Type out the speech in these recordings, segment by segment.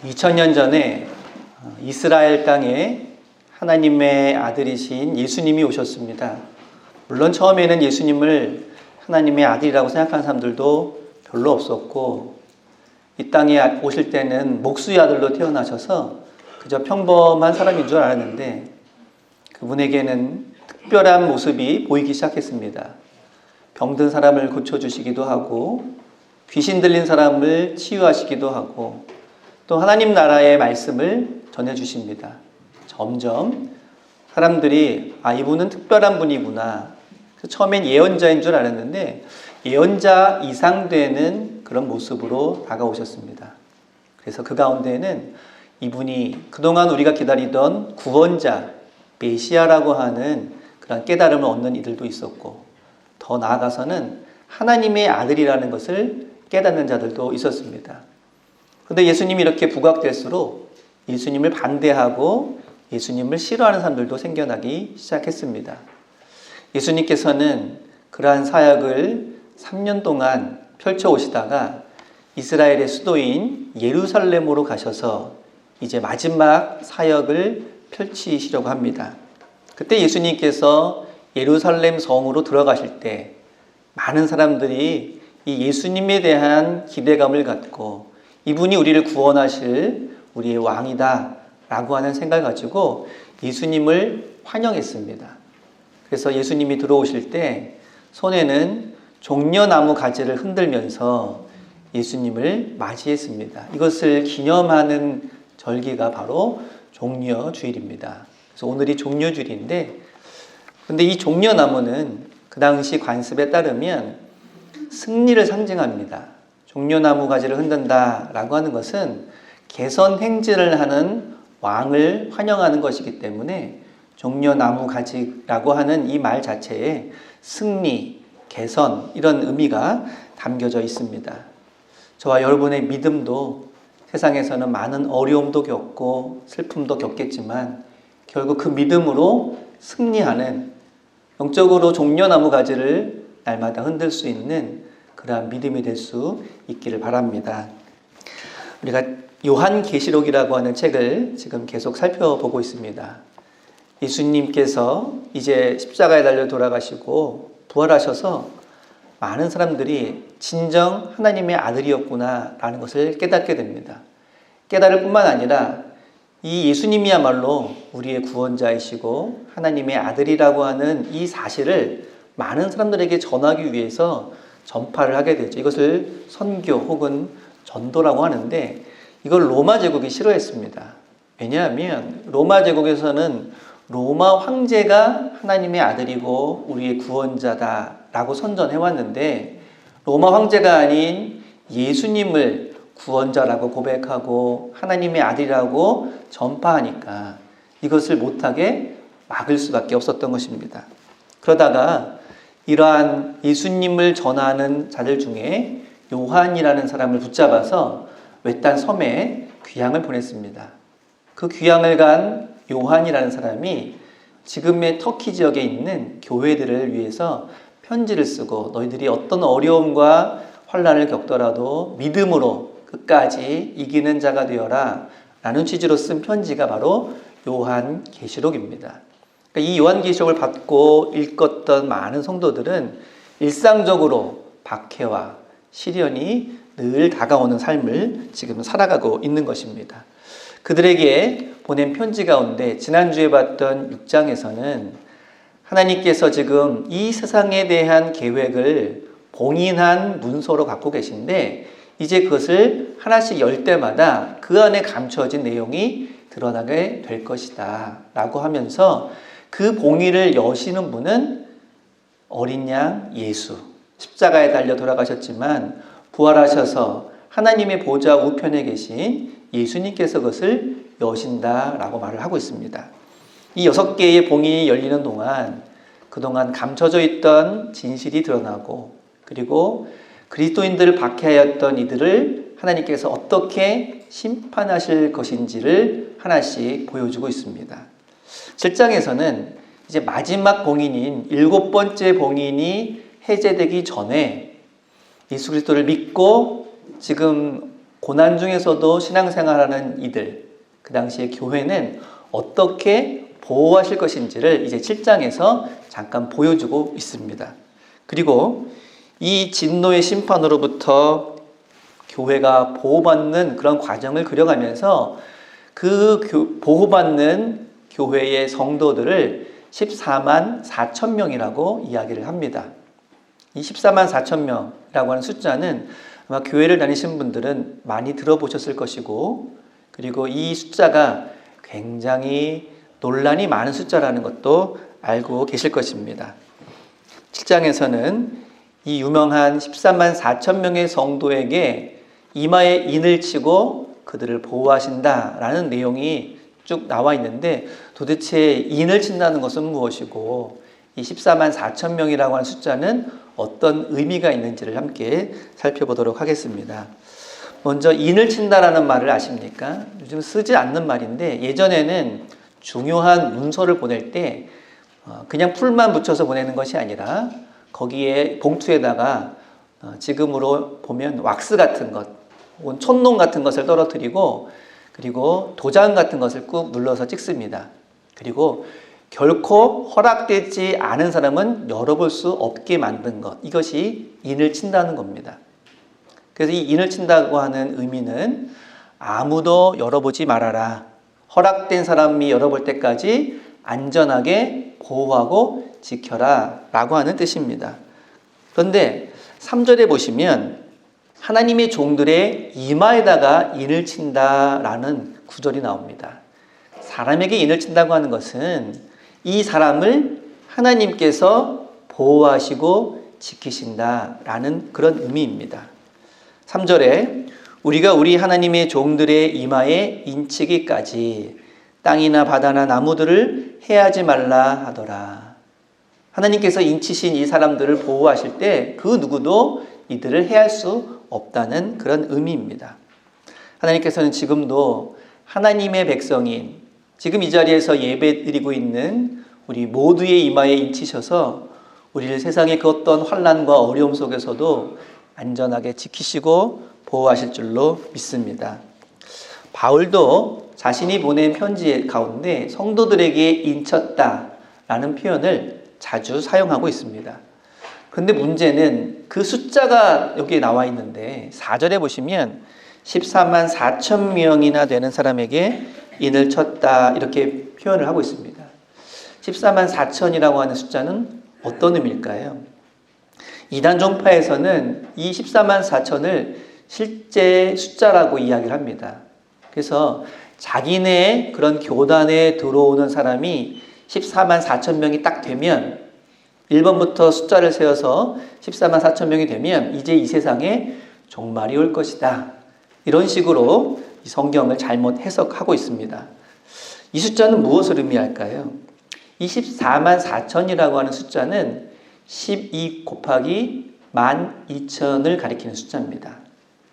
2000년 전에 이스라엘 땅에 하나님의 아들이신 예수님이 오셨습니다. 물론 처음에는 예수님을 하나님의 아들이라고 생각하는 사람들도 별로 없었고, 이 땅에 오실 때는 목수의 아들로 태어나셔서 그저 평범한 사람인 줄 알았는데, 그분에게는 특별한 모습이 보이기 시작했습니다. 병든 사람을 고쳐주시기도 하고, 귀신 들린 사람을 치유하시기도 하고, 또 하나님 나라의 말씀을 전해주십니다. 점점 사람들이 이분은 특별한 분이구나. 처음엔 예언자인 줄 알았는데 예언자 이상 되는 그런 모습으로 다가오셨습니다. 그래서 그 가운데에는 이분이 그동안 우리가 기다리던 구원자, 메시아라고 하는 그런 깨달음을 얻는 이들도 있었고, 더 나아가서는 하나님의 아들이라는 것을 깨닫는 자들도 있었습니다. 그런데 예수님이 이렇게 부각될수록 예수님을 반대하고 예수님을 싫어하는 사람들도 생겨나기 시작했습니다. 예수님께서는 그러한 사역을 3년 동안 펼쳐오시다가 이스라엘의 수도인 예루살렘으로 가셔서 이제 마지막 사역을 펼치시려고 합니다. 그때 예수님께서 예루살렘 성으로 들어가실 때 많은 사람들이 이 예수님에 대한 기대감을 갖고 이분이 우리를 구원하실 우리의 왕이다 라고 하는 생각을 가지고 예수님을 환영했습니다. 그래서 예수님이 들어오실 때 손에는 종려나무 가지를 흔들면서 예수님을 맞이했습니다. 이것을 기념하는 절기가 바로 종려주일입니다. 그래서 오늘이 종려주일인데, 근데 이 종려나무는 그 당시 관습에 따르면 승리를 상징합니다. 종려나무 가지를 흔든다라고 하는 것은 개선 행진을 하는 왕을 환영하는 것이기 때문에 종려나무 가지라고 하는 이 말 자체에 승리, 개선 이런 의미가 담겨져 있습니다. 저와 여러분의 믿음도 세상에서는 많은 어려움도 겪고 슬픔도 겪겠지만 결국 그 믿음으로 승리하는, 영적으로 종려나무 가지를 날마다 흔들 수 있는 그러한 믿음이 될 수 있기를 바랍니다. 우리가 요한계시록이라고 하는 책을 지금 계속 살펴보고 있습니다. 예수님께서 이제 십자가에 달려 돌아가시고 부활하셔서 많은 사람들이 진정 하나님의 아들이었구나 라는 것을 깨닫게 됩니다. 깨달을 뿐만 아니라 이 예수님이야말로 우리의 구원자이시고 하나님의 아들이라고 하는 이 사실을 많은 사람들에게 전하기 위해서 전파를 하게 되죠. 이것을 선교 혹은 전도라고 하는데, 이걸 로마 제국이 싫어했습니다. 왜냐하면 로마 제국에서는 로마 황제가 하나님의 아들이고 우리의 구원자다라고 선전해왔는데, 로마 황제가 아닌 예수님을 구원자라고 고백하고 하나님의 아들이라고 전파하니까 이것을 못하게 막을 수밖에 없었던 것입니다. 그러다가 이러한 예수님을 전하는 자들 중에 요한이라는 사람을 붙잡아서 외딴 섬에 귀향을 보냈습니다. 그 귀향을 간 요한이라는 사람이 지금의 터키 지역에 있는 교회들을 위해서 편지를 쓰고, 너희들이 어떤 어려움과 환난을 겪더라도 믿음으로 끝까지 이기는 자가 되어라 라는 취지로 쓴 편지가 바로 요한계시록입니다. 이 요한계시록을 받고 읽었던 많은 성도들은 일상적으로 박해와 시련이 늘 다가오는 삶을 지금 살아가고 있는 것입니다. 그들에게 보낸 편지 가운데 지난주에 봤던 6장에서는 하나님께서 지금 이 세상에 대한 계획을 봉인한 문서로 갖고 계신데, 이제 그것을 하나씩 열 때마다 그 안에 감춰진 내용이 드러나게 될 것이다 라고 하면서 그 봉인을 여시는 분은 어린 양 예수, 십자가에 달려 돌아가셨지만 부활하셔서 하나님의 보좌 우편에 계신 예수님께서 그것을 여신다라고 말을 하고 있습니다. 이 6개의 봉인이 열리는 동안 그동안 감춰져 있던 진실이 드러나고, 그리고 그리스도인들을 박해하였던 이들을 하나님께서 어떻게 심판하실 것인지를 하나씩 보여주고 있습니다. 7장에서는 이제 마지막 봉인인 7번째 봉인이 해제되기 전에 예수 그리스도를 믿고 지금 고난 중에서도 신앙생활하는 이들, 그 당시에 교회는 어떻게 보호하실 것인지를 이제 7장에서 잠깐 보여주고 있습니다. 그리고 이 진노의 심판으로부터 교회가 보호받는 그런 과정을 그려가면서 그 보호받는 교회의 성도들을 14만 4천 명이라고 이야기를 합니다. 이 14만 4천 명이라고 하는 숫자는 아마 교회를 다니신 분들은 많이 들어보셨을 것이고, 그리고 이 숫자가 굉장히 논란이 많은 숫자라는 것도 알고 계실 것입니다. 7장에서는 이 유명한 14만 4천 명의 성도에게 이마에 인을 치고 그들을 보호하신다라는 내용이 쭉 나와 있는데, 도대체 인을 친다는 것은 무엇이고 이 14만 4천 명이라고 하는 숫자는 어떤 의미가 있는지를 함께 살펴보도록 하겠습니다. 먼저 인을 친다라는 말을 아십니까? 요즘 쓰지 않는 말인데, 예전에는 중요한 문서를 보낼 때 그냥 풀만 붙여서 보내는 것이 아니라 거기에 봉투에다가 지금으로 보면 왁스 같은 것 혹은 촛농 같은 것을 떨어뜨리고, 그리고 도장 같은 것을 꾹 눌러서 찍습니다. 그리고 결코 허락되지 않은 사람은 열어볼 수 없게 만든 것, 이것이 인을 친다는 겁니다. 그래서 이 인을 친다고 하는 의미는 아무도 열어보지 말아라, 허락된 사람이 열어볼 때까지 안전하게 보호하고 지켜라 라고 하는 뜻입니다. 그런데 3절에 보시면 하나님의 종들의 이마에다가 인을 친다라는 구절이 나옵니다. 사람에게 인을 친다고 하는 것은 이 사람을 하나님께서 보호하시고 지키신다라는 그런 의미입니다. 3절에 우리가 우리 하나님의 종들의 이마에 인치기까지 땅이나 바다나 나무들을 해하지 말라 하더라. 하나님께서 인치신 이 사람들을 보호하실 때 그 누구도 이들을 해할 수 없다는 그런 의미입니다. 하나님께서는 지금도 하나님의 백성인, 지금 이 자리에서 예배드리고 있는 우리 모두의 이마에 인치셔서 우리를 세상의 그 어떤 환난과 어려움 속에서도 안전하게 지키시고 보호하실 줄로 믿습니다. 바울도 자신이 보낸 편지 가운데 성도들에게 인쳤다라는 표현을 자주 사용하고 있습니다. 그런데 문제는 그 숫자가 여기에 나와 있는데 4절에 보시면 14만 4천 명이나 되는 사람에게 인을 쳤다 이렇게 표현을 하고 있습니다. 14만 4천이라고 하는 숫자는 어떤 의미일까요? 이단 종파에서는 이 14만 4천을 실제 숫자라고 이야기를 합니다. 그래서 자기네 그런 교단에 들어오는 사람이 14만 4천 명이 딱 되면 1번부터 숫자를 세워서 14만 4천 명이 되면 이제 이 세상에 종말이 올 것이다. 이런 식으로 이 성경을 잘못 해석하고 있습니다. 이 숫자는 무엇을 의미할까요? 이 14만 4천이라고 하는 숫자는 12 곱하기 12,000을 가리키는 숫자입니다.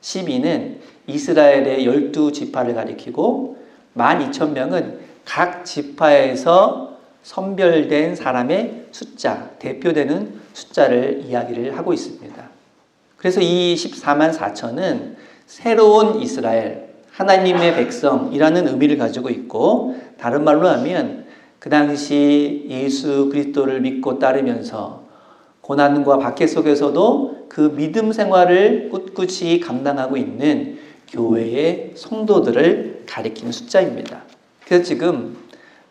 12는 이스라엘의 12지파를 가리키고 12,000명은 각 지파에서 선별된 사람의 숫자, 대표되는 숫자를 이야기를 하고 있습니다. 그래서 이 14만 4천은 새로운 이스라엘, 하나님의 백성이라는 의미를 가지고 있고, 다른 말로 하면 그 당시 예수 그리스도를 믿고 따르면서 고난과 박해 속에서도 그 믿음 생활을 꿋꿋이 감당하고 있는 교회의 성도들을 가리키는 숫자입니다. 그래서 지금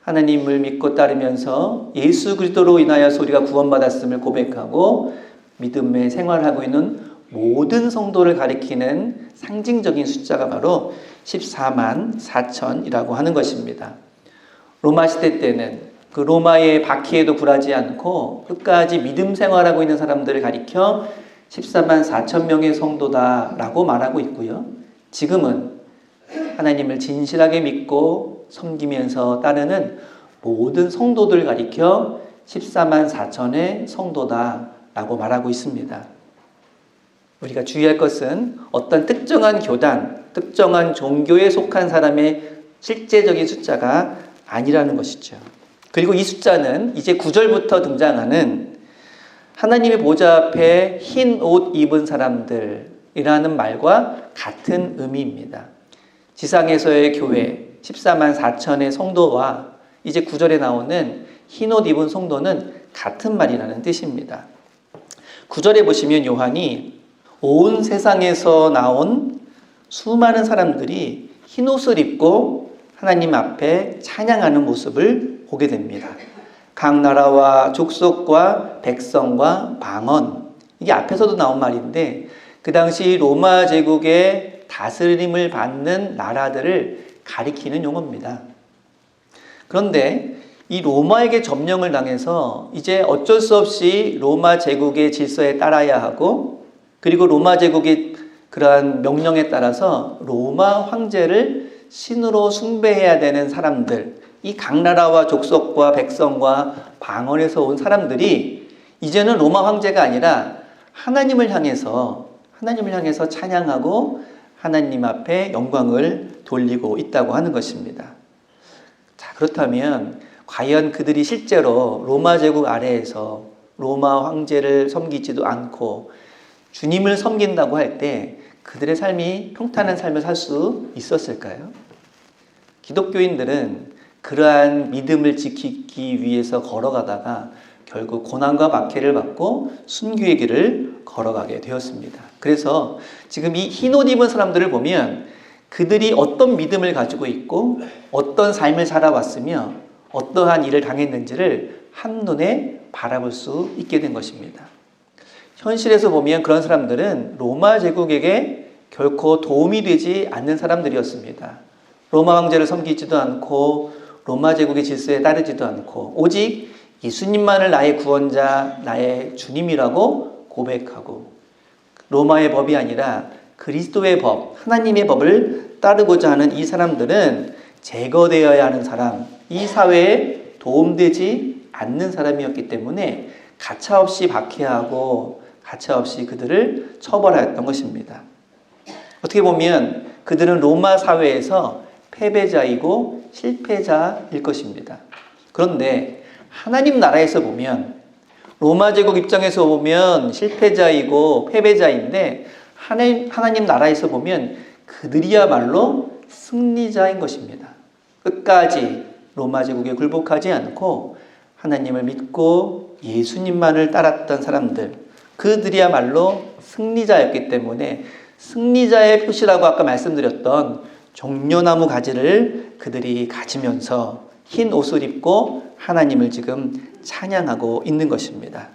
하나님을 믿고 따르면서 예수 그리스도로 인하여서 우리가 구원받았음을 고백하고 믿음의 생활하고 있는 모든 성도를 가리키는 상징적인 숫자가 바로 14만 4천이라고 하는 것입니다. 로마 시대 때는 그 로마의 박해에도 굴하지 않고 끝까지 믿음 생활하고 있는 사람들을 가리켜 14만 4천 명의 성도다라고 말하고 있고요. 지금은 하나님을 진실하게 믿고 섬기면서 따르는 모든 성도들을 가리켜 14만 4천의 성도다라고 말하고 있습니다. 우리가 주의할 것은 어떤 특정한 교단, 특정한 종교에 속한 사람의 실제적인 숫자가 아니라는 것이죠. 그리고 이 숫자는 이제 9절부터 등장하는 하나님의 보좌 앞에 흰 옷 입은 사람들의 이라는 말과 같은 의미입니다. 지상에서의 교회 14만 4천의 성도와 이제 9절에 나오는 흰옷 입은 성도는 같은 말이라는 뜻입니다. 9절에 보시면 요한이 온 세상에서 나온 수많은 사람들이 흰옷을 입고 하나님 앞에 찬양하는 모습을 보게 됩니다. 각 나라와 족속과 백성과 방언, 이게 앞에서도 나온 말인데 그 당시 로마 제국의 다스림을 받는 나라들을 가리키는 용어입니다. 그런데 이 로마에게 점령을 당해서 이제 어쩔 수 없이 로마 제국의 질서에 따라야 하고, 그리고 로마 제국의 그러한 명령에 따라서 로마 황제를 신으로 숭배해야 되는 사람들, 이 각 나라와 족속과 백성과 방언에서 온 사람들이 이제는 로마 황제가 아니라 하나님을 향해서 찬양하고 하나님 앞에 영광을 돌리고 있다고 하는 것입니다. 자, 그렇다면 과연 그들이 실제로 로마 제국 아래에서 로마 황제를 섬기지도 않고 주님을 섬긴다고 할 때 그들의 삶이 평탄한 삶을 살 수 있었을까요? 기독교인들은 그러한 믿음을 지키기 위해서 걸어가다가 결국 고난과 박해를 받고 순교의 길을 걸어가게 되었습니다. 그래서 지금 이 흰옷 입은 사람들을 보면 그들이 어떤 믿음을 가지고 있고 어떤 삶을 살아왔으며 어떠한 일을 당했는지를 한눈에 바라볼 수 있게 된 것입니다. 현실에서 보면 그런 사람들은 로마 제국에게 결코 도움이 되지 않는 사람들이었습니다. 로마 황제를 섬기지도 않고 로마 제국의 질서에 따르지도 않고 오직 예수님만을 나의 구원자, 나의 주님이라고 고백하고 로마의 법이 아니라 그리스도의 법, 하나님의 법을 따르고자 하는 이 사람들은 제거되어야 하는 사람, 이 사회에 도움되지 않는 사람이었기 때문에 가차없이 박해하고 가차없이 그들을 처벌하였던 것입니다. 어떻게 보면 그들은 로마 사회에서 패배자이고 실패자일 것입니다. 그런데 하나님 나라에서 보면 로마 제국 입장에서 보면 실패자이고 패배자인데 하나님 나라에서 보면 그들이야말로 승리자인 것입니다. 끝까지 로마 제국에 굴복하지 않고 하나님을 믿고 예수님만을 따랐던 사람들, 그들이야말로 승리자였기 때문에 승리자의 표시라고 아까 말씀드렸던 종려나무 가지를 그들이 가지면서 흰 옷을 입고 하나님을 지금 찬양하고 있는 것입니다.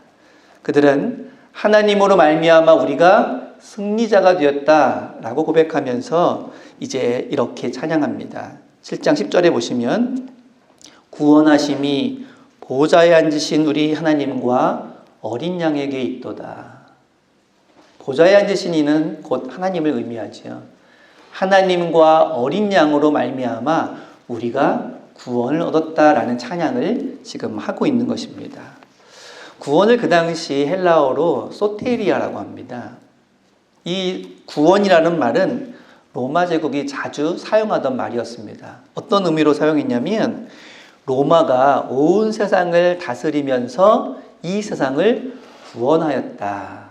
그들은 하나님으로 말미암아 우리가 승리자가 되었다라고 고백하면서 이제 이렇게 찬양합니다. 7장 10절에 보시면 구원하심이 보좌에 앉으신 우리 하나님과 어린 양에게 있도다. 보좌에 앉으신 이는 곧 하나님을 의미하지요. 하나님과 어린 양으로 말미암아 우리가 구원을 얻었다라는 찬양을 지금 하고 있는 것입니다. 구원을 그 당시 헬라어로 소테리아라고 합니다. 이 구원이라는 말은 로마 제국이 자주 사용하던 말이었습니다. 어떤 의미로 사용했냐면 로마가 온 세상을 다스리면서 이 세상을 구원하였다.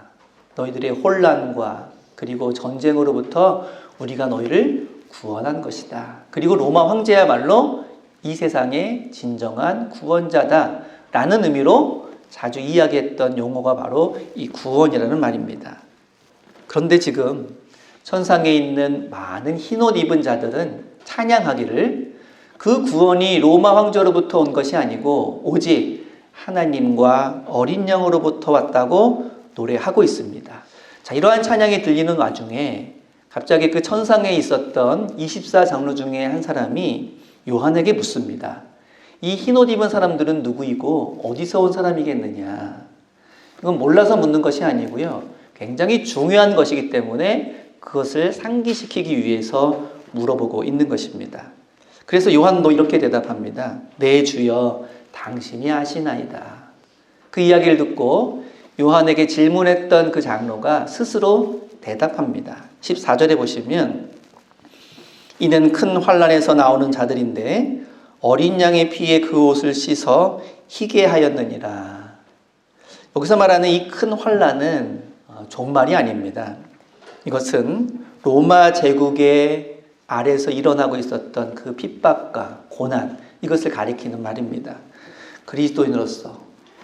너희들의 혼란과 그리고 전쟁으로부터 우리가 너희를 구원한 것이다. 그리고 로마 황제야말로 이 세상의 진정한 구원자다 라는 의미로 자주 이야기했던 용어가 바로 이 구원이라는 말입니다. 그런데 지금 천상에 있는 많은 흰옷 입은 자들은 찬양하기를 그 구원이 로마 황제로부터 온 것이 아니고 오직 하나님과 어린 양으로부터 왔다고 노래하고 있습니다. 자, 이러한 찬양이 들리는 와중에 갑자기 그 천상에 있었던 24장로 중에 한 사람이 요한에게 묻습니다. 이 흰옷 입은 사람들은 누구이고 어디서 온 사람이겠느냐? 이건 몰라서 묻는 것이 아니고요. 굉장히 중요한 것이기 때문에 그것을 상기시키기 위해서 물어보고 있는 것입니다. 그래서 요한도 이렇게 대답합니다. 내 주여 당신이 아시나이다. 그 이야기를 듣고 요한에게 질문했던 그 장로가 스스로 대답합니다. 14절에 보시면 이는 큰 환난에서 나오는 자들인데 어린 양의 피에 그 옷을 씻어 희게 하였느니라. 여기서 말하는 이 큰 환난은 종말이 아닙니다. 이것은 로마 제국의 아래서 일어나고 있었던 그 핍박과 고난, 이것을 가리키는 말입니다. 그리스도인으로서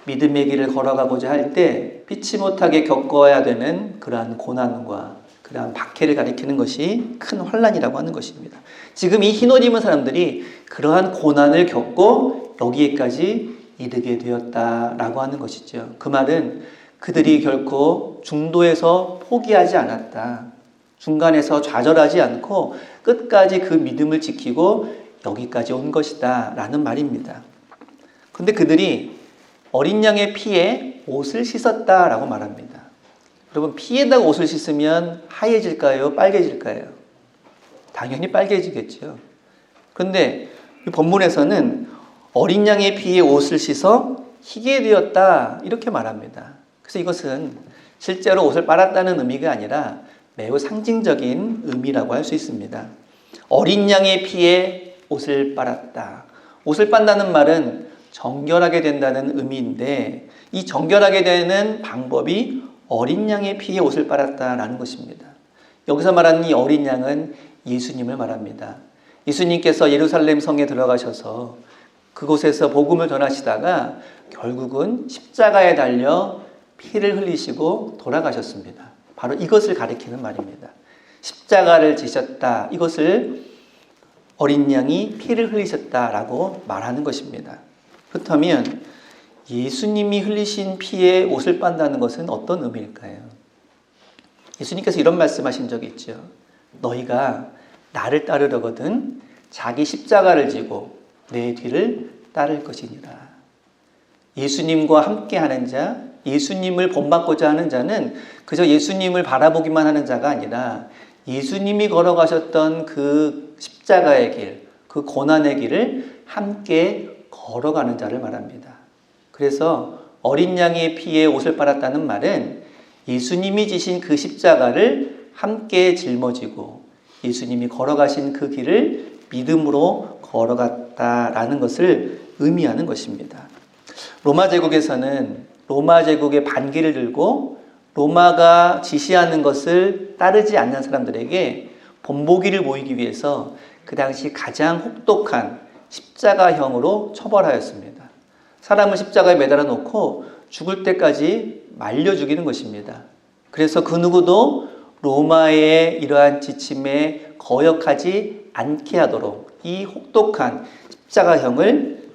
믿음의 길을 걸어가고자 할 때 피치 못하게 겪어야 되는 그러한 고난과 그러한 박해를 가리키는 것이 큰 환난이라고 하는 것입니다. 지금 이 흰옷 입은 사람들이 그러한 고난을 겪고 여기에까지 이르게 되었다라고 하는 것이죠. 그 말은 그들이 결코 중도에서 포기하지 않았다. 중간에서 좌절하지 않고 끝까지 그 믿음을 지키고 여기까지 온 것이다 라는 말입니다. 그런데 그들이 어린 양의 피에 옷을 씻었다라고 말합니다. 여러분, 피에다가 옷을 씻으면 하얘질까요? 빨개질까요? 당연히 빨개지겠죠. 그런데 이 본문에서는 어린 양의 피에 옷을 씻어 희게 되었다 이렇게 말합니다. 그래서 이것은 실제로 옷을 빨았다는 의미가 아니라 매우 상징적인 의미라고 할 수 있습니다. 어린 양의 피에 옷을 빨았다. 옷을 빤다는 말은 정결하게 된다는 의미인데 이 정결하게 되는 방법이 어린 양의 피에 옷을 빨았다라는 것입니다. 여기서 말하는 이 어린 양은 예수님을 말합니다. 예수님께서 예루살렘 성에 들어가셔서 그곳에서 복음을 전하시다가 결국은 십자가에 달려 피를 흘리시고 돌아가셨습니다. 바로 이것을 가리키는 말입니다. 십자가를 지셨다. 이것을 어린 양이 피를 흘리셨다라고 말하는 것입니다. 그렇다면 예수님이 흘리신 피에 옷을 빤다는 것은 어떤 의미일까요? 예수님께서 이런 말씀하신 적이 있죠. 너희가 나를 따르려거든 자기 십자가를 지고 내 뒤를 따를 것이니라. 예수님과 함께하는 자, 예수님을 본받고자 하는 자는 그저 예수님을 바라보기만 하는 자가 아니라 예수님이 걸어가셨던 그 십자가의 길, 그 고난의 길을 함께 걸어가는 자를 말합니다. 그래서 어린 양의 피에 옷을 빨았다는 말은 예수님이 지신 그 십자가를 함께 짊어지고 예수님이 걸어가신 그 길을 믿음으로 걸어갔다라는 것을 의미하는 것입니다. 로마 제국에서는 로마 제국의 반기를 들고 로마가 지시하는 것을 따르지 않는 사람들에게 본보기를 모이기 위해서 그 당시 가장 혹독한 십자가형으로 처벌하였습니다. 사람을 십자가에 매달아 놓고 죽을 때까지 말려 죽이는 것입니다. 그래서 그 누구도 로마의 이러한 지침에 거역하지 않게 하도록 이 혹독한 십자가형을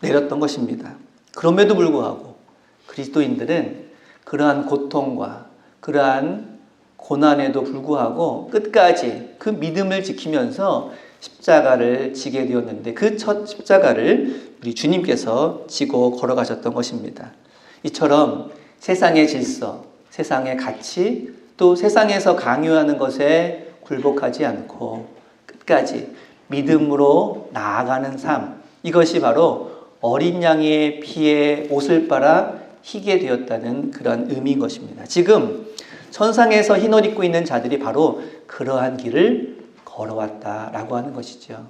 내렸던 것입니다. 그럼에도 불구하고 그리스도인들은 그러한 고통과 그러한 고난에도 불구하고 끝까지 그 믿음을 지키면서 십자가를 지게 되었는데 그 첫 십자가를 우리 주님께서 지고 걸어가셨던 것입니다. 이처럼 세상의 질서, 세상의 가치, 또 세상에서 강요하는 것에 굴복하지 않고 끝까지 믿음으로 나아가는 삶, 이것이 바로 어린 양의 피에 옷을 빨아 희게 되었다는 그런 의미인 것입니다. 지금 천상에서 흰 옷 입고 있는 자들이 바로 그러한 길을 걸어왔다라고 하는 것이죠.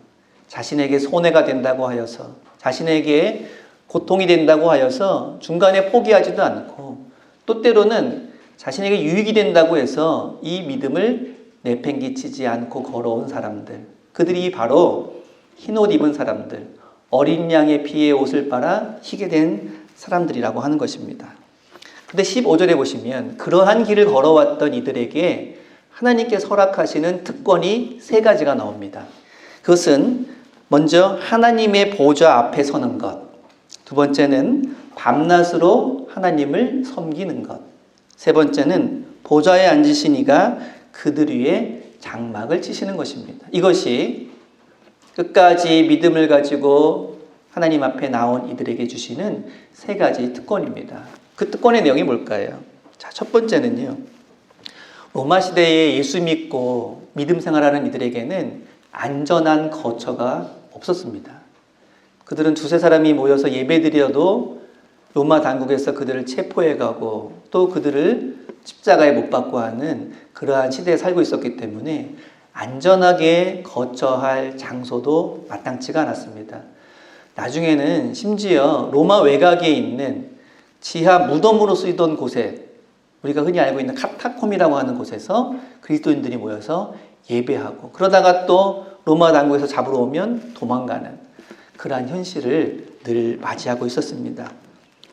자신에게 손해가 된다고 하여서, 자신에게 고통이 된다고 하여서 중간에 포기하지도 않고, 또 때로는 자신에게 유익이 된다고 해서 이 믿음을 내팽개치지 않고 걸어온 사람들, 그들이 바로 흰 옷 입은 사람들, 어린 양의 피에 옷을 빨아 희게 된 사람들이라고 하는 것입니다. 근데 15절에 보시면 그러한 길을 걸어왔던 이들에게 하나님께서 허락하시는 특권이 세 가지가 나옵니다. 그것은 먼저 하나님의 보좌 앞에 서는 것, 두 번째는 밤낮으로 하나님을 섬기는 것, 세 번째는 보좌에 앉으신 이가 그들 위에 장막을 치시는 것입니다. 이것이 끝까지 믿음을 가지고 하나님 앞에 나온 이들에게 주시는 세 가지 특권입니다. 그 특권의 내용이 뭘까요? 자, 첫 번째는요. 로마 시대에 예수 믿고 믿음 생활하는 이들에게는 안전한 거처가 없었습니다. 그들은 두세 사람이 모여서 예배드려도 로마 당국에서 그들을 체포해 가고 또 그들을 십자가에 못 박고 하는 그러한 시대에 살고 있었기 때문에 안전하게 거처할 장소도 마땅치가 않았습니다. 나중에는 심지어 로마 외곽에 있는 지하 무덤으로 쓰이던 곳에 우리가 흔히 알고 있는 카타콤이라고 하는 곳에서 그리스도인들이 모여서 예배하고, 그러다가 또 로마 당국에서 잡으러 오면 도망가는 그러한 현실을 늘 맞이하고 있었습니다.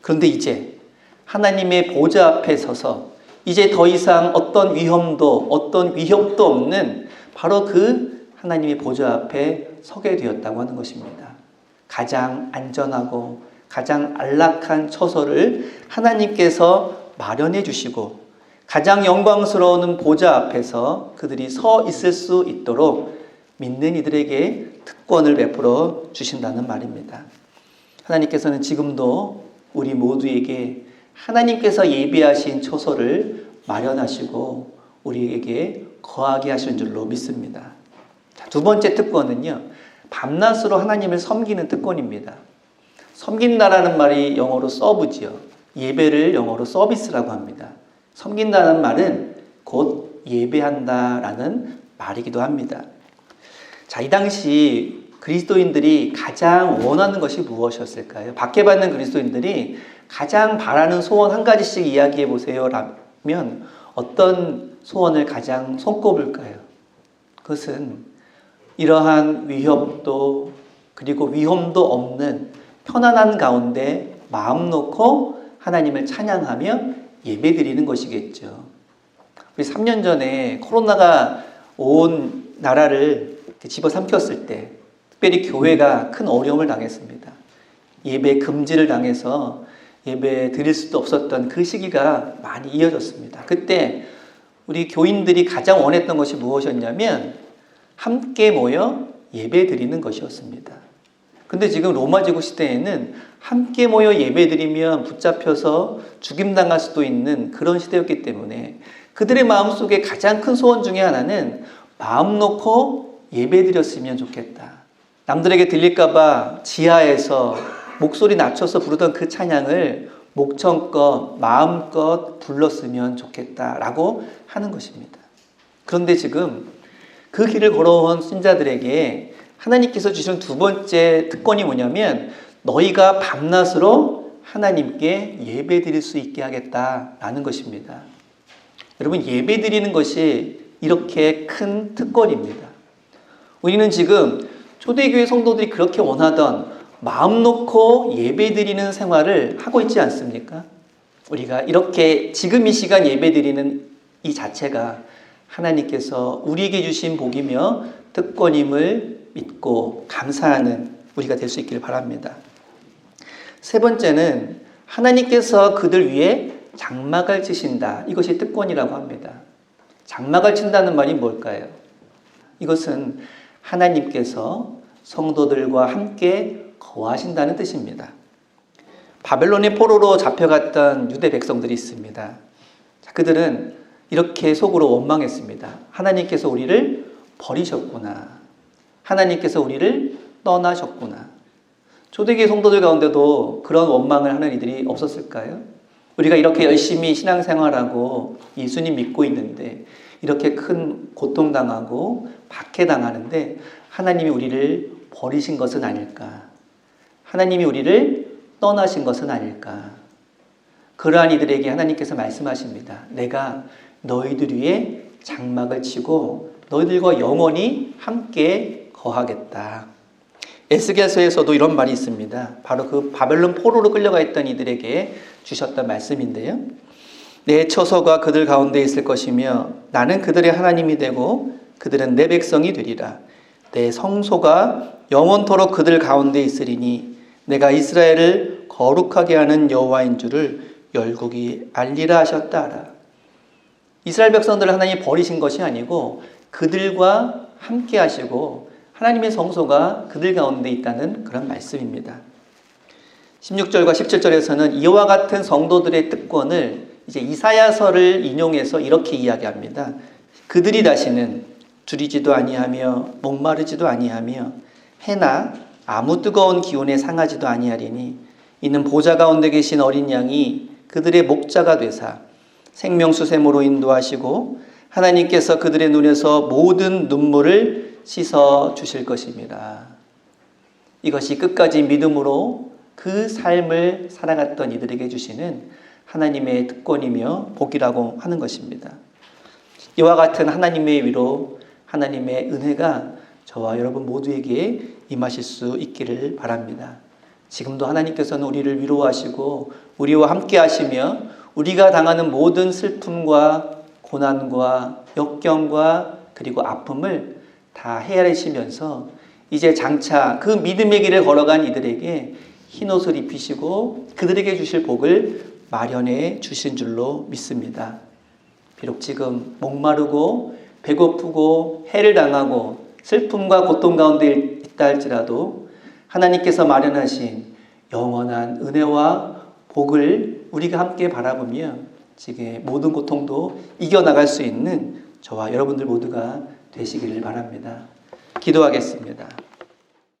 그런데 이제 하나님의 보좌 앞에 서서 이제 더 이상 어떤 위험도 어떤 위협도 없는 바로 그 하나님의 보좌 앞에 서게 되었다고 하는 것입니다. 가장 안전하고 가장 안락한 처소를 하나님께서 마련해 주시고 가장 영광스러운 보좌 앞에서 그들이 서 있을 수 있도록 믿는 이들에게 특권을 베풀어 주신다는 말입니다. 하나님께서는 지금도 우리 모두에게 하나님께서 예비하신 처소를 마련하시고 우리에게 거하게 하신 줄로 믿습니다. 자, 두 번째 특권은요, 밤낮으로 하나님을 섬기는 특권입니다. 섬긴다라는 말이 영어로 서브지요. 예배를 영어로 서비스라고 합니다. 섬긴다는 말은 곧 예배한다라는 말이기도 합니다. 자, 이 당시 그리스도인들이 가장 원하는 것이 무엇이었을까요? 박해받는 그리스도인들이 가장 바라는 소원 한 가지씩 이야기해 보세요 라면 어떤 소원을 가장 손꼽을까요? 그것은 이러한 위협도 그리고 위험도 없는 편안한 가운데 마음 놓고 하나님을 찬양하며 예배드리는 것이겠죠. 우리 3년 전에 코로나가 온 나라를 집어삼켰을 때 특별히 교회가 큰 어려움을 당했습니다. 예배 금지를 당해서 예배 드릴 수도 없었던 그 시기가 많이 이어졌습니다. 그때 우리 교인들이 가장 원했던 것이 무엇이었냐면 함께 모여 예배 드리는 것이었습니다. 근데 지금 로마 제국 시대에는 함께 모여 예배 드리면 붙잡혀서 죽임당할 수도 있는 그런 시대였기 때문에 그들의 마음속에 가장 큰 소원 중에 하나는 마음 놓고 예배 드렸으면 좋겠다. 남들에게 들릴까봐 지하에서 목소리 낮춰서 부르던 그 찬양을 목청껏 마음껏 불렀으면 좋겠다라고 하는 것입니다. 그런데 지금 그 길을 걸어온 신자들에게 하나님께서 주신 두 번째 특권이 뭐냐면 너희가 밤낮으로 하나님께 예배 드릴 수 있게 하겠다라는 것입니다. 여러분, 예배 드리는 것이 이렇게 큰 특권입니다. 우리는 지금 초대교회 성도들이 그렇게 원하던 마음 놓고 예배 드리는 생활을 하고 있지 않습니까? 우리가 이렇게 지금 이 시간 예배 드리는 이 자체가 하나님께서 우리에게 주신 복이며 특권임을 믿고 감사하는 우리가 될 수 있기를 바랍니다. 세 번째는 하나님께서 그들 위해 장막을 치신다. 이것이 특권이라고 합니다. 장막을 친다는 말이 뭘까요? 이것은 하나님께서 성도들과 함께 거하신다는 뜻입니다. 바벨론의 포로로 잡혀갔던 유대 백성들이 있습니다. 그들은 이렇게 속으로 원망했습니다. 하나님께서 우리를 버리셨구나. 하나님께서 우리를 떠나셨구나. 초대교회 성도들 가운데도 그런 원망을 하는 이들이 없었을까요? 우리가 이렇게 열심히 신앙생활하고 예수님 믿고 있는데 이렇게 큰 고통당하고 박해당하는데 하나님이 우리를 버리신 것은 아닐까? 하나님이 우리를 떠나신 것은 아닐까? 그러한 이들에게 하나님께서 말씀하십니다. 내가 너희들 위해 장막을 치고 너희들과 영원히 함께 거하겠다. 에스겔서에서도 이런 말이 있습니다. 바로 그 바벨론 포로로 끌려가 있던 이들에게 주셨던 말씀인데요. 내 처소가 그들 가운데 있을 것이며 나는 그들의 하나님이 되고 그들은 내 백성이 되리라. 내 성소가 영원토록 그들 가운데 있으리니 내가 이스라엘을 거룩하게 하는 여호와인 줄을 열국이 알리라 하셨다 하라. 이스라엘 백성들을 하나님이 버리신 것이 아니고 그들과 함께 하시고 하나님의 성소가 그들 가운데 있다는 그런 말씀입니다. 16절과 17절에서는 이와 같은 성도들의 특권을 이제 이사야서를 인용해서 이렇게 이야기합니다. 그들이 다시는 줄이지도 아니하며 목마르지도 아니하며 해나 아무 뜨거운 기운에 상하지도 아니하리니 이는 보좌 가운데 계신 어린 양이 그들의 목자가 되사 생명수샘으로 인도하시고 하나님께서 그들의 눈에서 모든 눈물을 씻어 주실 것입니다. 이것이 끝까지 믿음으로 그 삶을 살아갔던 이들에게 주시는 하나님의 특권이며 복이라고 하는 것입니다. 이와 같은 하나님의 위로, 하나님의 은혜가 저와 여러분 모두에게 임하실 수 있기를 바랍니다. 지금도 하나님께서는 우리를 위로하시고 우리와 함께 하시며 우리가 당하는 모든 슬픔과 고난과 역경과 그리고 아픔을 다 헤아리시면서 이제 장차 그 믿음의 길을 걸어간 이들에게 흰옷을 입히시고 그들에게 주실 복을 마련해 주신 줄로 믿습니다. 비록 지금 목마르고 배고프고 해를 당하고 슬픔과 고통 가운데 있다 할지라도 하나님께서 마련하신 영원한 은혜와 복을 우리가 함께 바라보며 지금 모든 고통도 이겨나갈 수 있는 저와 여러분들 모두가 되시기를 바랍니다. 기도하겠습니다.